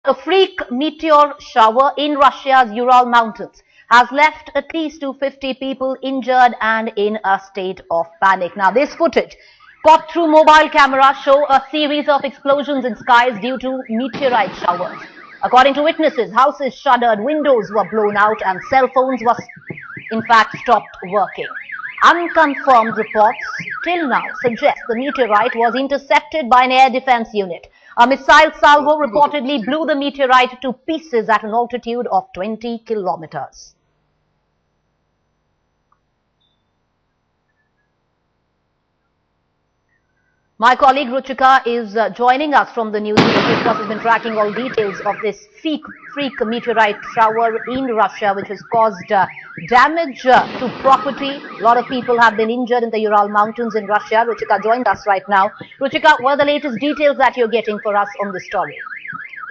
A freak meteor shower in Russia's Ural mountains has left at least 250 people injured and in a state of panic. Now, this footage caught through mobile cameras show a series of explosions in skies due to meteorite showers. According to witnesses, houses shuddered, windows were blown out, and cell phones were in fact stopped working. Unconfirmed reports till now suggest the meteorite was intercepted by an air defense unit. A missile salvo reportedly blew the meteorite to pieces at an altitude of 20 kilometers. My colleague Ruchika is joining us from the news. Ruchika has been tracking all details of this freak meteorite shower in Russia, which has caused damage to property. A lot of people have been injured in the Ural mountains in Russia. Ruchika joined us right now. Ruchika, what are the latest details that you're getting for us on this story?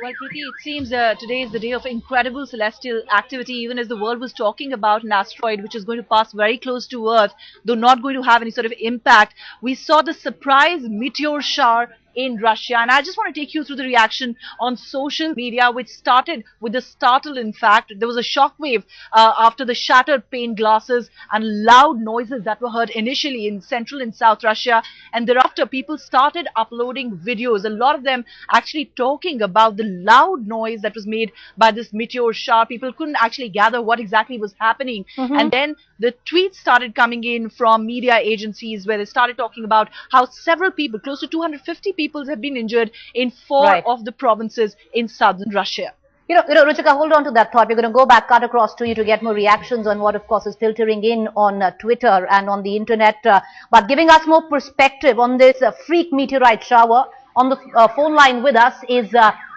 Well, Preeti, it seems today is the day of incredible celestial activity, even as the world was talking about an asteroid which is going to pass very close to Earth, though not going to have any sort of impact. We saw the surprise meteor shower in Russia, and I just want to take you through the reaction on social media, which started with a startle. In fact, there was a shockwave after the shattered pane glasses and loud noises that were heard initially in central and south Russia, and thereafter people started uploading videos, a lot of them actually talking about the loud noise that was made by this meteor shower. People couldn't actually gather what exactly was happening, and then the tweets started coming in from media agencies where they started talking about how several people, close to 250 people, have been injured in four of the provinces in southern Russia. You know, Ruchika, hold on to that thought. We're going to go back, cut across to you to get more reactions on what, of course, is filtering in on Twitter and on the internet. But giving us more perspective on this freak meteorite shower, on the phone line with us is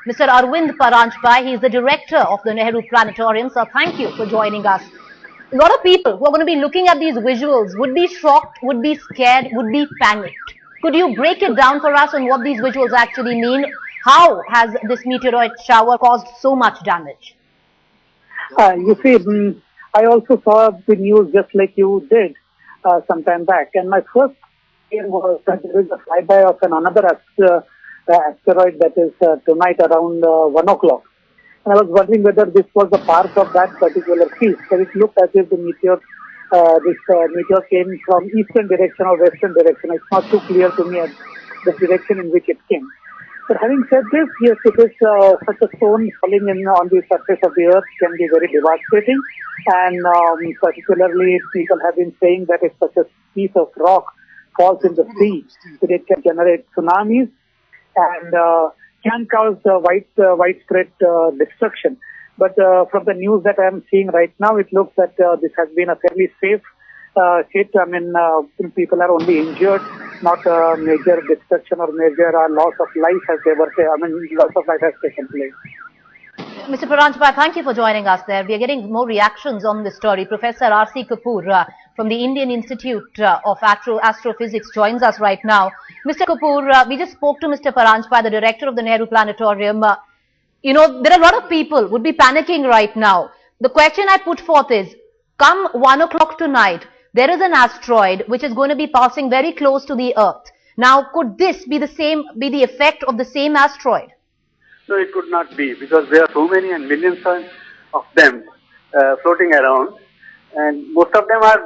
Mr. Arvind Paranjpai. He's the director of the Nehru Planetarium. So thank you for joining us. A lot of people who are going to be looking at these visuals would be shocked, would be scared, would be panicked. Could you break it down for us on what these visuals actually mean? How has this meteorite shower caused so much damage? You see, I also saw the news just like you did some time back. And my first fear was that there is a flyby of another asteroid that is tonight around 1 o'clock. And I was wondering whether this was a part of that particular piece. So it looked as if the meteor, meteor came from eastern direction or western direction. It's not too clear to me the direction in which it came. But having said this, yes, it is such a stone falling in on the surface of the earth can be very devastating. And particularly, people have been saying that if such a piece of rock falls in the sea, that it can generate tsunamis and can cause widespread destruction. But from the news that I am seeing right now, it looks that this has been a fairly safe hit. I mean, people are only injured, not major destruction or major loss of life has loss of life has taken place. Mr. Paranjpai, thank you for joining us there. We are getting more reactions on this story. Professor R.C. Kapoor from the Indian Institute of Astrophysics joins us right now. Mr. Kapoor, we just spoke to Mr. Paranjpai, the director of the Nehru Planetarium. You know, there are a lot of people would be panicking right now. The question I put forth is, come 1 o'clock tonight, there is an asteroid which is going to be passing very close to the Earth. Now, could this be the effect of the same asteroid? No, it could not be, because there are so many and millions of them floating around, and most of them are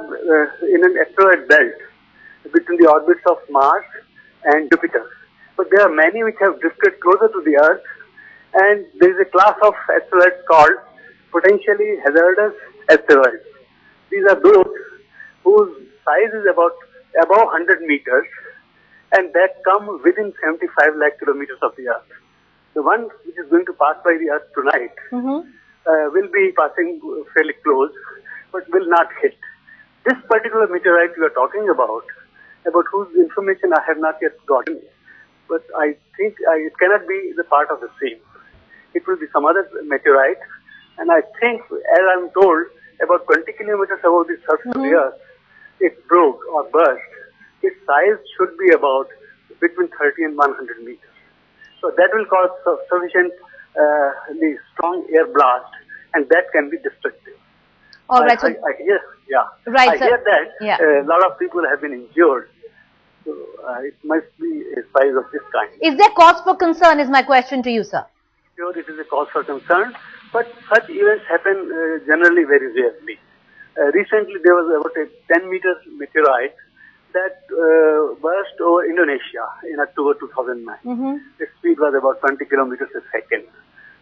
in an asteroid belt between the orbits of Mars and Jupiter. But there are many which have drifted closer to the Earth, and there is a class of asteroids called potentially hazardous asteroids. These are those whose size is about above 100 meters, and that come within 75 lakh kilometers of the Earth. The one which is going to pass by the Earth tonight will be passing fairly close, but will not hit. This particular meteorite we are talking about whose information I have not yet gotten, but I think it cannot be the part of the same. It will be some other meteorite, and I think, as I'm told, about 20 kilometers above the surface of the Earth, it broke or burst. Its size should be about between 30 and 100 meters. So that will cause sufficient strong air blast, and that can be destructive. All right. I hear, I hear that a lot of people have been injured. So it must be a size of this kind. Is there cause for concern is my question to you, sir. meteor, it is a cause for concern, but such events happen generally very rarely. Recently, there was about a 10-meter meteorite that burst over Indonesia in October 2009. The speed was about 20 kilometers a second,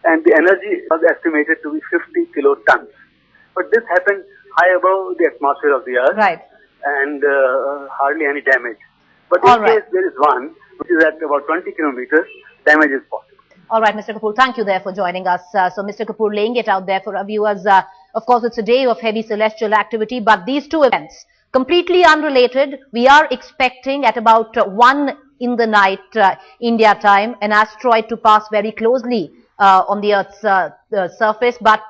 and the energy was estimated to be 50 kilotons. But this happened high above the atmosphere of the Earth, Right. and hardly any damage. But All in right. case there is one, which is at about 20 kilometers, damage is possible. All right, Mr. Kapoor, thank you there for joining us. So, Mr. Kapoor, laying it out there for our viewers. Of course, it's a day of heavy celestial activity, but these two events, completely unrelated. We are expecting at about 1 in the night, India time, an asteroid to pass very closely on the Earth's surface. But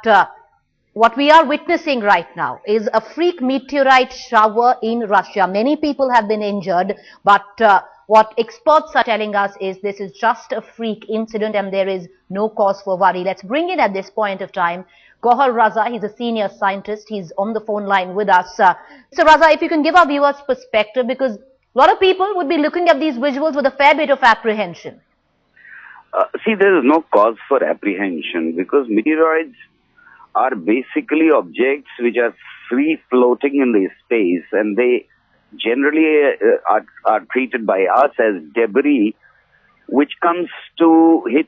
what we are witnessing right now is a freak meteorite shower in Russia. Many people have been injured, but what experts are telling us is this is just a freak incident and there is no cause for worry. Let's bring in at this point of time Gohar Raza. He's a senior scientist. He's on the phone line with us. So Raza, if you can give our viewers perspective, because a lot of people would be looking at these visuals with a fair bit of apprehension. See, there is no cause for apprehension because meteoroids are basically objects which are free floating in the space, and they generally are treated by us as debris which comes to hit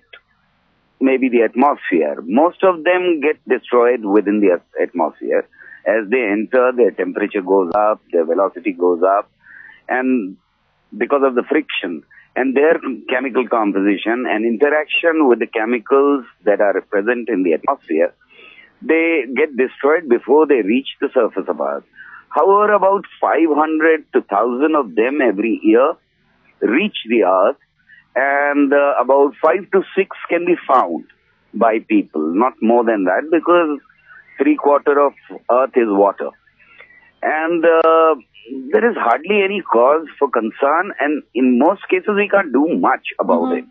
maybe the atmosphere. Most of them get destroyed within the atmosphere. As they enter, their temperature goes up, their velocity goes up, and because of the friction and their chemical composition and interaction with the chemicals that are present in the atmosphere, they get destroyed before they reach the surface of Earth. However, about 500 to 1,000 of them every year reach the Earth, and about 5 to 6 can be found by people, not more than that, because 3/4 of Earth is water. And there is hardly any cause for concern, and in most cases we can't do much about it.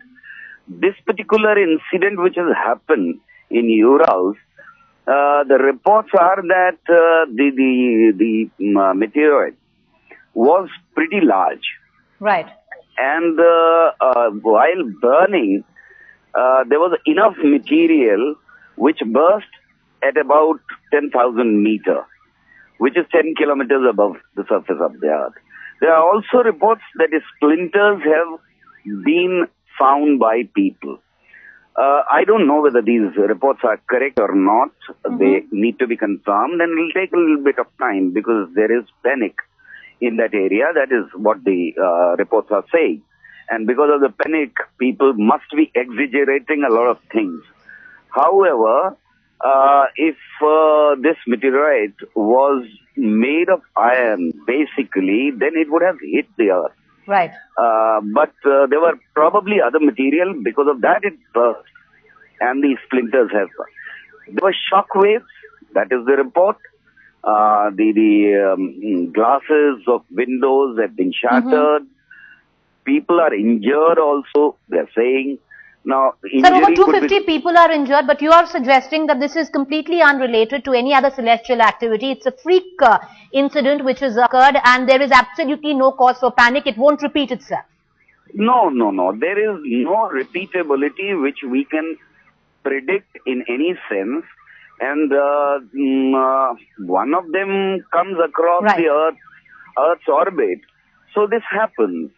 This particular incident which has happened in Ural, the reports are that the meteorite was pretty large. Right. And while burning, there was enough material which burst at about 10,000 meters, which is 10 kilometers above the surface of the Earth. There are also reports that the splinters have been found by people. I don't know whether these reports are correct or not. They need to be confirmed, and it will take a little bit of time because there is panic in that area. That is what the reports are saying. And because of the panic, people must be exaggerating a lot of things. However, if this meteorite was made of iron, basically, then it would have hit the Earth. Right. But there were probably other material. Because of that, it burst, and the splinters have burst. There were shock waves. That is the report. The glasses of windows have been shattered. People are injured also, they're saying. Now, Sir, over 250 people are injured, but you are suggesting that this is completely unrelated to any other celestial activity. It's a freak incident which has occurred, and there is absolutely no cause for panic. It won't repeat itself. No. There is no repeatability which we can predict in any sense. And one of them comes across the Earth's orbit. So this happens.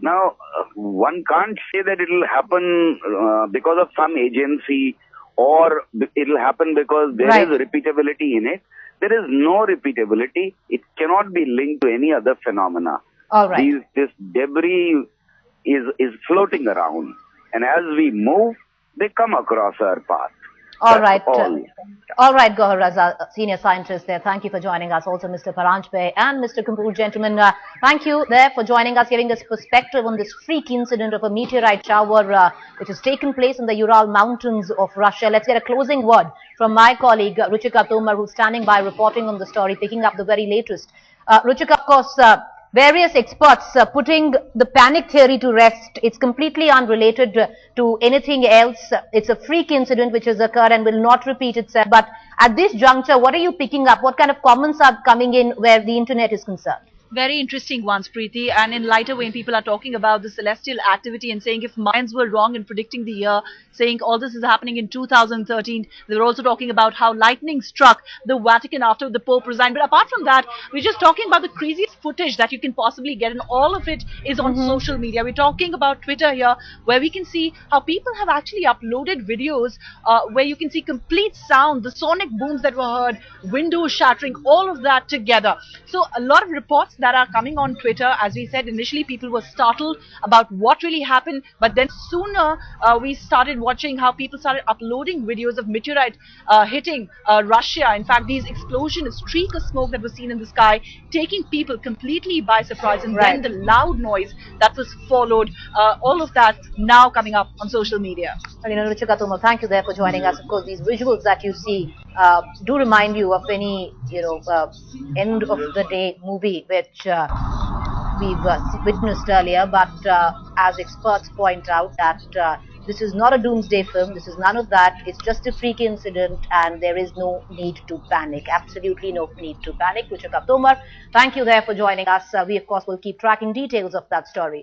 Now, one can't say that it will happen because of some agency, or it will happen because there is repeatability in it. There is no repeatability. It cannot be linked to any other phenomena. All right. This debris is floating around, and as we move, they come across our path. All right. All right, Gohar Raza, senior scientist there. Thank you for joining us. Also, Mr. Paranjpe and Mr. Kapoor, gentlemen. Thank you there for joining us, giving us perspective on this freak incident of a meteorite shower which has taken place in the Ural mountains of Russia. Let's get a closing word from my colleague, Ruchika Tomar, who's standing by reporting on the story, picking up the very latest. Ruchika, of course, various experts putting the panic theory to rest. It's completely unrelated to anything else. It's a freak incident which has occurred and will not repeat itself. But at this juncture, what are you picking up? What kind of comments are coming in where the internet is concerned? Very interesting ones, Preeti. And in lighter vein, people are talking about the celestial activity and saying if Mayans were wrong in predicting the year, saying all this is happening in 2013. They were also talking about how lightning struck the Vatican after the Pope resigned. But apart from that, we're just talking about the craziest footage that you can possibly get, and all of it is on social media. We're talking about Twitter here, where we can see how people have actually uploaded videos where you can see complete sound, the sonic booms that were heard, windows shattering, all of that together. So a lot of reports that are coming on Twitter. As we said, initially people were startled about what really happened, but then sooner we started watching how people started uploading videos of meteorite hitting Russia. In fact, these explosion, a streak of smoke that was seen in the sky, taking people completely by surprise, and then the loud noise that was followed. All of that now coming up on social media. Well, Ruchika Tomal, thank you there for joining us. Of course, these visuals that you see do remind you of any, end of the day movie which we've witnessed earlier. But as experts point out that this is not a doomsday film. This is none of that. It's just a freak incident, and there is no need to panic. Absolutely no need to panic. Ruchika Tomar, thank you there for joining us. We, of course, will keep tracking details of that story.